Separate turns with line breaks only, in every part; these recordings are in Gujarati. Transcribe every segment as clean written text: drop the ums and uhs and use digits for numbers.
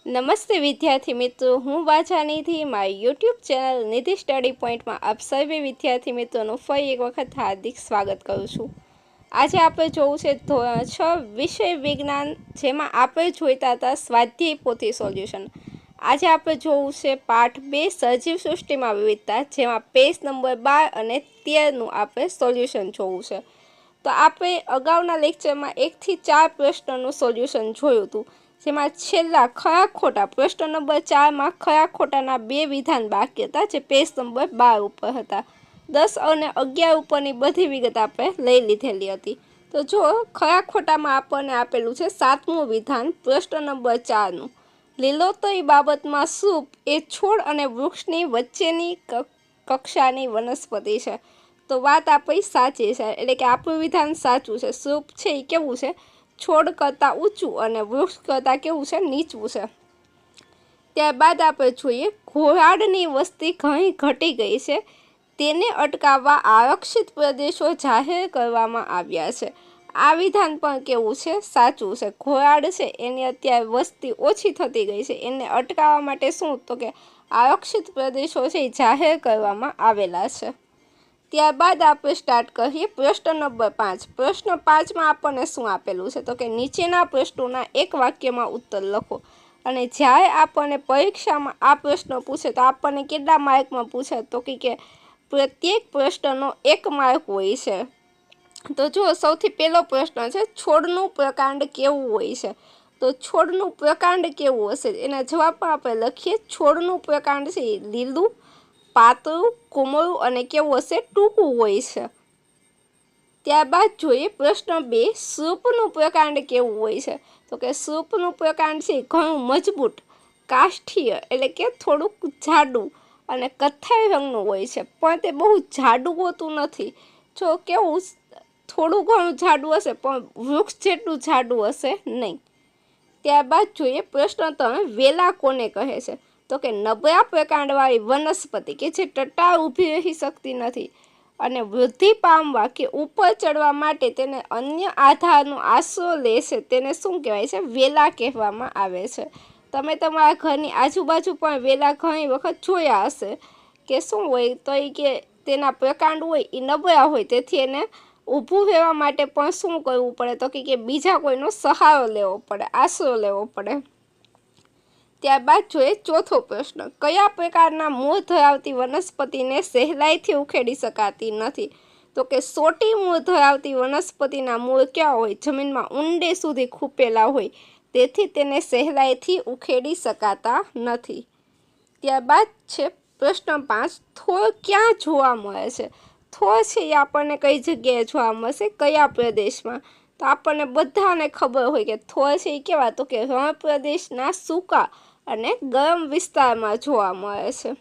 નમસ્તે વિદ્યાર્થી મિત્રો, હું વાંચાનીથી મારી યુટ્યુબ ચેનલ નિધિ સ્ટડી પોઈન્ટમાં આપ સર્વે વિદ્યાર્થી મિત્રોનું ફરી એક વખત હાર્દિક સ્વાગત કરું છું। આજે આપણે જોવું છે ધોરણ 6 વિષય વિજ્ઞાન, જેમાં આપણે જોઈતા હતા સ્વાધ્યાય પોથી સોલ્યુશન। આજે આપણે જોવું છે પાઠ 2 સજીવ સૃષ્ટિમાં વિવિધતા, જેમાં પેજ નંબર 12 અને 13નું આપણે સોલ્યુશન જોવું છે। તો આપણે અગાઉના લેક્ચરમાં 1 થી 4 પ્રશ્નોનું સોલ્યુશન જોયું હતું, જેમાં છેલ્લા ખરા ખોટા પ્રશ્ન નંબર 4માં ખરા ખોટાના 2 વિધાન બાકી હતા, જે પેજ નંબર 12 ઉપર હતા। 10 અને 11 ઉપરની બધી વિગત આપણે લઈ લીધેલી હતી। તો જો ખરા ખોટામાં આપણને આપેલું છે 7મું વિધાન પ્રશ્ન નંબર 4નું, લીલોતરી બાબતમાં સૂપ એ છોડ અને વૃક્ષની વચ્ચેની કક્ષાની વનસ્પતિ છે। તો વાત આપણી સાચી છે, એટલે કે આપણું વિધાન સાચું છે। સૂપ છે એ કેવું છે, છોડ કરતાં ઊંચું અને વૃક્ષ કરતાં કેવું છે, નીચું છે। ત્યારબાદ આપણે જોઈએ ઘોરાડની વસ્તી ઘણી ઘટી ગઈ છે, તેને અટકાવવા આરક્ષિત પ્રદેશો જાહેર કરવામાં આવ્યા છે। આ વિધાન પણ કેવું છે, સાચું છે। ઘોરાડ છે એની અત્યારે વસ્તી ઓછી થતી ગઈ છે, એને અટકાવવા માટે શું, તો કે આરક્ષિત પ્રદેશો છે એ જાહેર કરવામાં આવેલા છે। ત્યારબાદ આપણે સ્ટાર્ટ કરીએ પ્રશ્ન નંબર 5। પ્રશ્ન 5માં આપણને શું આપેલું છે, તો કે નીચેના પ્રશ્નોના એક વાક્યમાં ઉત્તર લખો। અને જ્યારે આપણને પરીક્ષામાં આ પ્રશ્ન પૂછે તો આપણને કેટલા માર્કમાં પૂછે, તો કે પ્રત્યેક પ્રશ્નનો 1 માર્ક હોય છે। તો જો સૌથી પહેલો પ્રશ્ન છે છોડનું પ્રકાંડ કેવું હોય છે, તો છોડનું પ્રકાંડ કેવું હશે, એના જવાબમાં આપણે લખીએ છોડનું પ્રકાંડ છે લીલું, પાતળું, કોમળું અને કેવું હશે, ટૂંકું હોય છે। ત્યારબાદ જોઈએ પ્રશ્ન 2, સૂપનું પ્રકાંડ કેવું હોય છે, તો કે સૂપનું પ્રકાંડ છે ઘણું મજબૂત, કાષ્ઠીય એટલે કે થોડુંક જાડું અને કથ્થાઈ રંગનું હોય છે, પણ તે બહુ જાડું હોતું નથી। જો કેવું થોડું ઘણું જાડું હશે, પણ વૃક્ષ જેટલું જાડું હશે નહીં। ત્યારબાદ જોઈએ પ્રશ્ન 3, વેલા કોને કહે છે, તો કે નબળા પ્રકાંડવાળી વનસ્પતિ કે જે ટટ્ટાર ઊભી રહી શકતી નથી અને વૃદ્ધિ પામવા કે ઉપર ચડવા માટે તેને અન્ય આધારનો આશરો લે છે, તેને શું કહેવાય છે, વેલા કહેવામાં આવે છે। તમે તમારા ઘરની આજુબાજુ પણ વેલા ઘણી વખત જોયા હશે કે શું હોય, તો એ કે તેના પ્રકાંડ હોય એ નબળા હોય, તેથી એને ઊભું રહેવા માટે પણ શું કરવું પડે, તો કે બીજા કોઈનો સહારો લેવો પડે, આશરો લેવો પડે। ત્યારબાદ જોઈએ ચોથો પ્રશ્ન, કયા પ્રકારના મૂળ ધરાવતી વનસ્પતિને સહેલાઈથી ઉખેડી શકાતી નથી, તો કે સોટી મૂળ ધરાવતી વનસ્પતિના મૂળ ક્યાં હોય, જમીનમાં ઊંડે સુધી ખૂંપેલા હોય, તેથી તેને સહેલાઈથી ઉખેડી શકાતા નથી। ત્યારબાદ છે પ્રશ્ન 5, થોર ક્યાં જોવા મળે છે, થોર છે એ આપણને કઈ જગ્યાએ જોવા મળશે, કયા પ્રદેશમાં, તો આપણને બધાને ખબર હોય કે થોર છે એ કેવા, તો કે રણ પ્રદેશના સૂકા અને ગરમ વિસ્તારમાં જોવા મળે છે।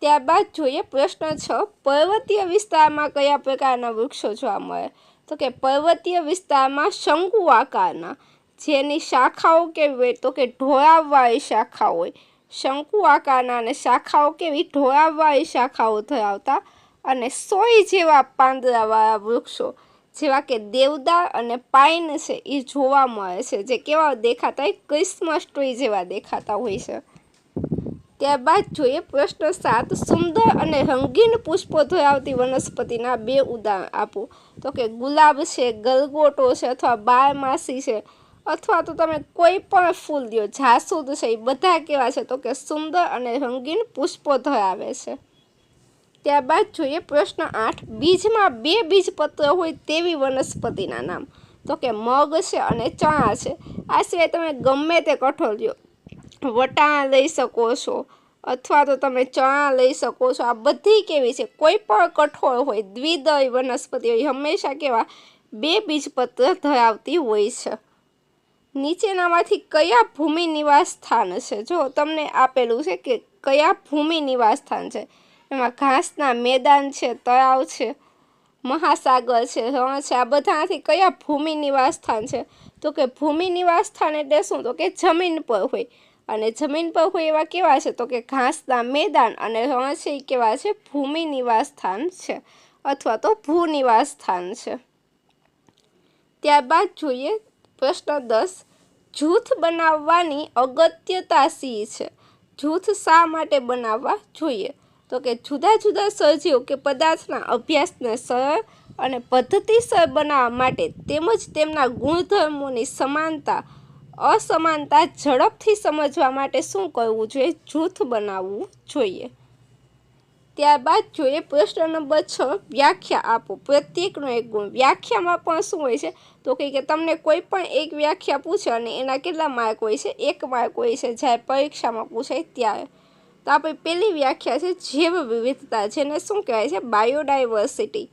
ત્યારબાદ જોઈએ પ્રશ્ન 6, પર્વતીય વિસ્તારમાં કયા પ્રકારના વૃક્ષો જોવા મળે, તો કે પર્વતીય વિસ્તારમાં શંકુ આકારના, જેની શાખાઓ કેવી હોય, તો કે ઢોળાવવાળી શાખા હોય, શંકુ આકારના અને શાખાઓ કેવી, ઢોળાવવાળી શાખાઓ ધરાવતા અને સોય જેવા પાંદડાવાળા વૃક્ષો જેવા કે દેવદાર અને પાઇન છે એ જોવા મળે છે, જે કેવા દેખાતા હોય, ક્રિસમસ ટ્રી જેવા દેખાતા હોય છે। ત્યારબાદ જોઈએ પ્રશ્ન 7, સુંદર અને રંગીન પુષ્પો ધરાવતી વનસ્પતિના 2 ઉદાહરણ આપો, તો કે ગુલાબ છે, ગલગોટો છે અથવા બારમાસી છે, અથવા તો તમે કોઈ પણ ફૂલ લ્યો, જાસૂદ છે, એ બધા કેવા છે, તો કે સુંદર અને રંગીન પુષ્પો ધરાવે છે। ત્યારબાદ જોઈએ પ્રશ્ન 8, બીજમાં 2 બીજપત્ર હોય તેવી વનસ્પતિના નામ, તો કે મગ છે અને ચણા છે। આ સિવાય તમે ગમે તે કઠોળ લ્યો, વટાણા લઈ શકો છો અથવા તો તમે ચણા લઈ શકો છો, આ બધી કેવી છે, કોઈ પણ કઠોળ હોય, દ્વિદળી વનસ્પતિ હોય, હંમેશા કેવા 2 બીજપત્ર ધરાવતી હોય છે। નીચેનામાંથી કયા ભૂમિ નિવાસ સ્થાન છે, જો તમને આપેલું છે કે કયા ભૂમિ નિવાસ સ્થાન છે, એમાં ઘાસના મેદાન છે, તળાવ છે, મહાસાગર છે, રણ છે, આ બધાથી કયા ભૂમિ નિવાસ સ્થાન છે, તો કે ભૂમિ નિવાસ સ્થાન એટલે શું, તો કે જમીન પર હોય, અને જમીન પર હોય એવા કેવા છે, તો કે ઘાસના મેદાન અને રણ છે એ કેવા છે, ભૂમિ નિવાસ સ્થાન છે અથવા તો ભૂ નિવાસ સ્થાન છે। ત્યારબાદ જોઈએ પ્રશ્ન 10, જૂથ બનાવવાની અગત્યતા શી છે? જૂથ શા માટે બનાવવા જોઈએ? તો કે જુદા જુદા સજીવો કે પદાર્થના અભ્યાસને સરળ અને પદ્ધતિસર બનાવવા માટે તેમજ તેમના ગુણધર્મોની સમાનતા અસમાનતા ઝડપથી સમજવા માટે શું કરવું જોઈએ? જૂથ બનાવવું જોઈએ. ત્યારબાદ જોઈએ પ્રશ્ન નંબર 6, વ્યાખ્યા આપો. પ્રત્યેકનો એક ગુણ. વ્યાખ્યામાં પણ શું હોય છે? તો કે તમને કોઈ પણ એક વ્યાખ્યા પૂછે અને એના કેટલા માર્ક હોય છે? 1 માર્ક હોય છે જ્યારે પરીક્ષામાં પૂછાય ત્યારે. તો આપણી પહેલી વ્યાખ્યા છે જૈવ વિવિધતા, જેને શું કહેવાય છે? બાયોડાયવર્સિટી.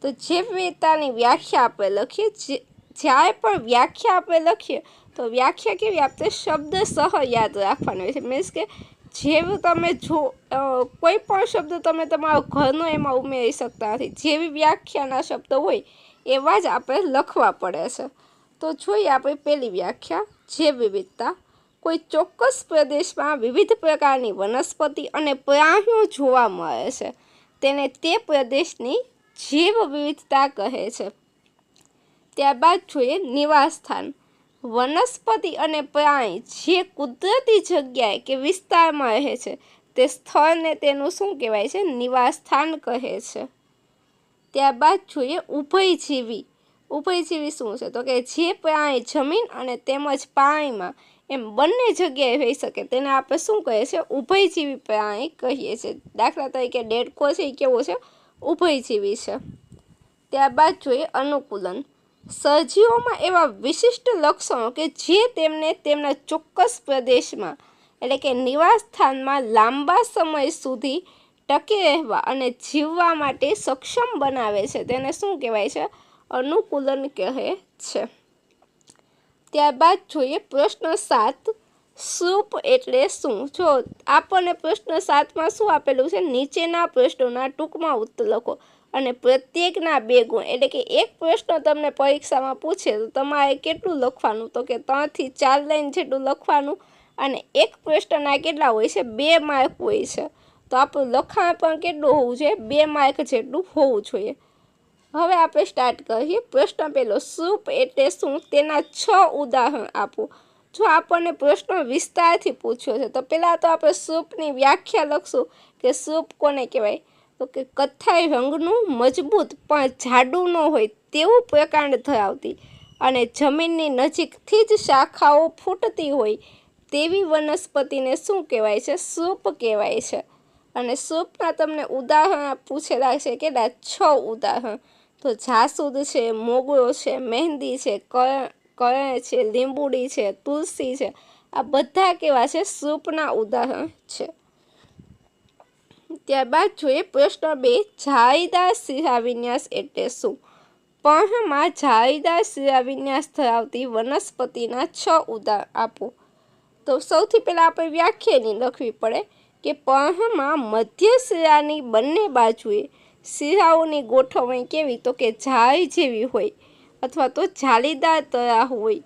તો જૈવ વિવિધતાની વ્યાખ્યા આપણે લખીએ. જ્યારે પણ વ્યાખ્યા આપણે લખીએ તો વ્યાખ્યા કેવી? આપણે શબ્દસહ યાદ રાખવાની હોય છે. મીન્સ કે જેવું તમે જો કોઈ પણ શબ્દ તમે તમારો ઘરનો એમાં ઉમેરી શકતા નથી. જેવી વ્યાખ્યાના શબ્દ હોય એવા જ આપણે લખવા પડે છે. તો જોઈએ આપણે પહેલી વ્યાખ્યા, જૈવ વિવિધતા. કોઈ ચોક્કસ પ્રદેશમાં વિવિધ પ્રકારની વનસ્પતિ અને પ્રાણીઓ જોવા મળે છે તેને તે પ્રદેશની જૈવ વિવિધતા કહે છે. ત્યારબાદ જોઈએ નિવાસસ્થાન. વનસ્પતિ અને પ્રાણી જે કુદરતી જગ્યાએ કે વિસ્તારમાં રહે છે તે સ્થળને તેનું શું કહેવાય છે? નિવાસસ્થાન કહે છે. ત્યારબાદ જોઈએ ઉભયજીવી. ઉભયજીવી શું છે? તો કે જે પ્રાણી જમીન અને તેમજ પાણીમાં એમ બંને જગ્યાએ રહી શકે તેને આપણે શું કહીએ છીએ? ઉભયજીવી પ્રાણી કહીએ છીએ. દાખલા તરીકે દેડકો છે એ કેવો છે? ઉભયજીવી છે. ત્યારબાદ જોઈએ અનુકૂલન. સજીવોમાં એવા વિશિષ્ટ લક્ષણો કે જે તેમને તેમના ચોક્કસ પ્રદેશમાં એટલે કે નિવાસસ્થાનમાં લાંબા સમય સુધી ટકી રહેવા અને જીવવા માટે સક્ષમ બનાવે છે તેને શું કહેવાય છે? અનુકૂલન કહે છે. ત્યારબાદ જોઈએ પ્રશ્ન 7, સૃપ એટલે શું? જો આપણને પ્રશ્ન 7માં શું આપેલું છે? નીચેના પ્રશ્નોના ટૂંકમાં ઉત્તર લખો અને પ્રત્યેકના 2 ગુણ. એટલે કે એક પ્રશ્ન તમને પરીક્ષામાં પૂછે તો તમારે કેટલું લખવાનું? તો કે 3 થી 4 લાઈન જેટલું લખવાનું અને એક પ્રશ્નના કેટલા હોય છે? 2 માર્ક હોય છે. તો આપણું લખાણ પણ કેટલું હોવું જોઈએ? 2 માર્ક જેટલું હોવું જોઈએ. હવે આપણે સ્ટાર્ટ કરીએ. પ્રશ્ન પહેલો, સૃપ એટલે શું? તેના 6 ઉદાહરણ આપો. જો આપણને પ્રશ્ન વિસ્તારથી પૂછ્યો છે તો પહેલાં તો આપણે સૃપની વ્યાખ્યા લખશું કે સૃપ કોને કહેવાય? તો કે કથ્થાઈ રંગનું, મજબૂત પણ જાડું ન હોય તેવું પ્રકાંડ ધરાવતી અને જમીનની નજીકથી જ શાખાઓ ફૂટતી હોય તેવી વનસ્પતિને શું કહેવાય છે? સૃપ કહેવાય છે. અને સૃપના તમને ઉદાહરણ પૂછેલા છે કેટલા? 6 ઉદાહરણ. તો જાસૂદ છે, મોગરો છે, મહેંદી છે, કરણ છે, લીંબુડી છે, તુલસી છે, આ બધા કેવા છે? સૃપના ઉદાહરણ છે. ત્યારબાદ જોઈએ પ્રશ્ન 2, જાળીદાર શિરાવિન્યાસ એટલે શું? પર્ણમાં જાળીદાર શિરાવિન્યાસ ધરાવતી વનસ્પતિના 6 ઉદાહરણ આપો. તો સૌથી પહેલાં આપણે વ્યાખ્યાની લખવી પડે કે પર્ણમાં મધ્ય શિરાની બંને બાજુએ શિરાઓની ગોઠવણી કેવી? તો કે જાળી જેવી હોય અથવા તો જાળીદાર તરા હોય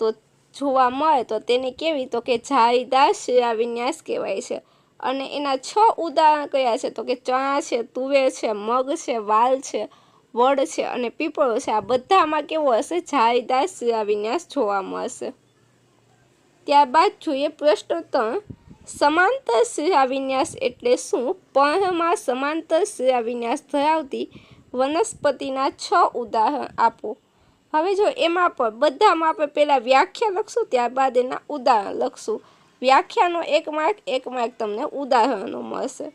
તો જોવા મળે તો તેને કેવી? તો કે જાળીદાર શિરાવિન્યાસ કહેવાય છે. અને એના 6 ઉદાહરણ કયા છે? તો કે ચણા છે, તુવેર છે, મગ છે, વાલ છે, વડ છે અને પીપળો છે. આ બધામાં કેવો હશે? જાળીદાર શિરાવિન્યાસ જોવા મળશે. ત્યારબાદ જોઈએ પ્રશ્ન 3, સમાંતર શિરાવિન્યાસ એટલે શું? પર્ણમાં સમાંતર શિરાવિન્યાસ ધરાવતી વનસ્પતિના 6 ઉદાહરણ આપો. હવે જો એમાં પણ બધામાં આપણે પહેલાં વ્યાખ્યા લખશું, ત્યારબાદ એના ઉદાહરણ લખશું. વ્યાખ્યાનો 1 માર્ક, 1 માર્ક તમને ઉદાહરણનો મળશે.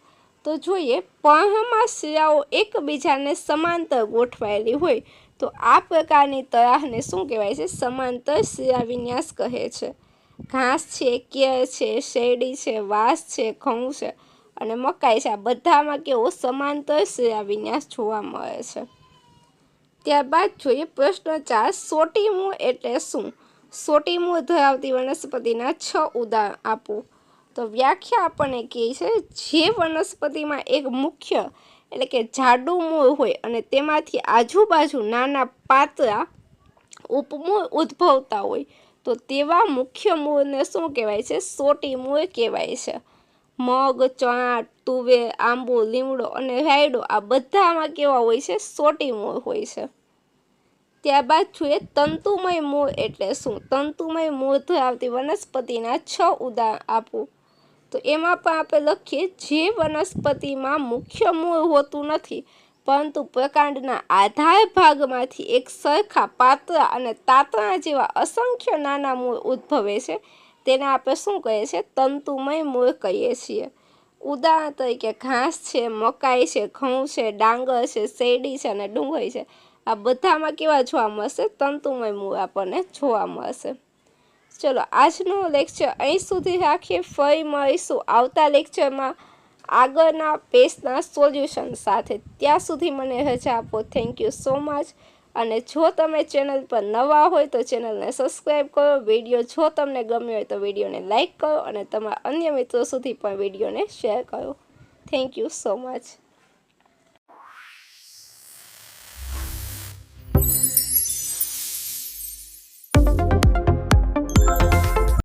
તો જોઈએ પર્ણમાં શિરાઓ એકબીજાને સમાંતર ગોઠવાયેલી હોય તો આ પ્રકારની તરાહને શું કહેવાય છે? સમાંતર શિરાવિન્યાસ કહે છે. ઘાસ છે, કેળ છે, શેરડી છે, વાંસ છે, ઘઉં છે અને મકાઈ છે. આ બધામાં કેવો? સમાંતર શિરાવિન્યાસ જોવા મળે છે. ત્યારબાદ જોઈએ પ્રશ્ન 4, સોટી મૂળ એટલે શું? સોટી મૂળ ધરાવતી વનસ્પતિના 6 ઉદાહરણ આપો. તો વ્યાખ્યા આપણને કહે છે જે વનસ્પતિમાં એક મુખ્ય એટલે કે જાડું મૂળ હોય અને તેમાંથી આજુબાજુ નાના પાતળા ઉપમૂળ ઉદ્ભવતા હોય તો તેવા મુખ્ય મૂળને શું કહેવાય છે? સોટી મૂળ કહેવાય છે. મગ, ચણા, તુવેર, આંબો, લીમડો અને રાયડો આ બધામાં કેવા હોય છે? સોટી મૂળ હોય છે. ત્યારબાદ જોઈએ તંતુમય મૂળ એટલે શું? તંતુમય મૂળ ધરાવતી વનસ્પતિના 6 ઉદાહરણ આપો. તો એમાં પણ આપણે લખીએ જે વનસ્પતિમાં મુખ્ય મૂળ હોતું નથી પરંતુ પ્રકાંડના આધાર ભાગમાંથી એક સરખા પાતળા અને તાતણા જેવા અસંખ્ય નાના મૂળ ઉદ્ભવે છે તેને આપણે શું કહીએ છીએ? તંતુમય મૂળ કહીએ છીએ. ઉદાહરણ તરીકે ઘાસ છે, મકાઈ છે, ઘઉં છે, ડાંગર છે, શેરડી છે અને ડુંગળી છે. આ બધામાં કેવા જોવા મળશે? તંતુમય મૂળ આપણને જોવા મળશે. ચલો આજનું લેક્ચર અહીં સુધી રાખીએ. ફરી મળીશું આવતા લેક્ચરમાં આગળના પેજના સોલ્યુશન સાથે. ત્યાં સુધી મને રજા આપો. Thank you so much. અને જો તમે ચેનલ પર નવા હોય તો ચેનલને સબસ્ક્રાઈબ કરો. વિડીયો જો તમને ગમ્યો હોય તો વિડીયોને લાઇક કરો અને તમારા અન્ય મિત્રો સુધી પણ વિડીયોને શેર કરો. Thank you so much.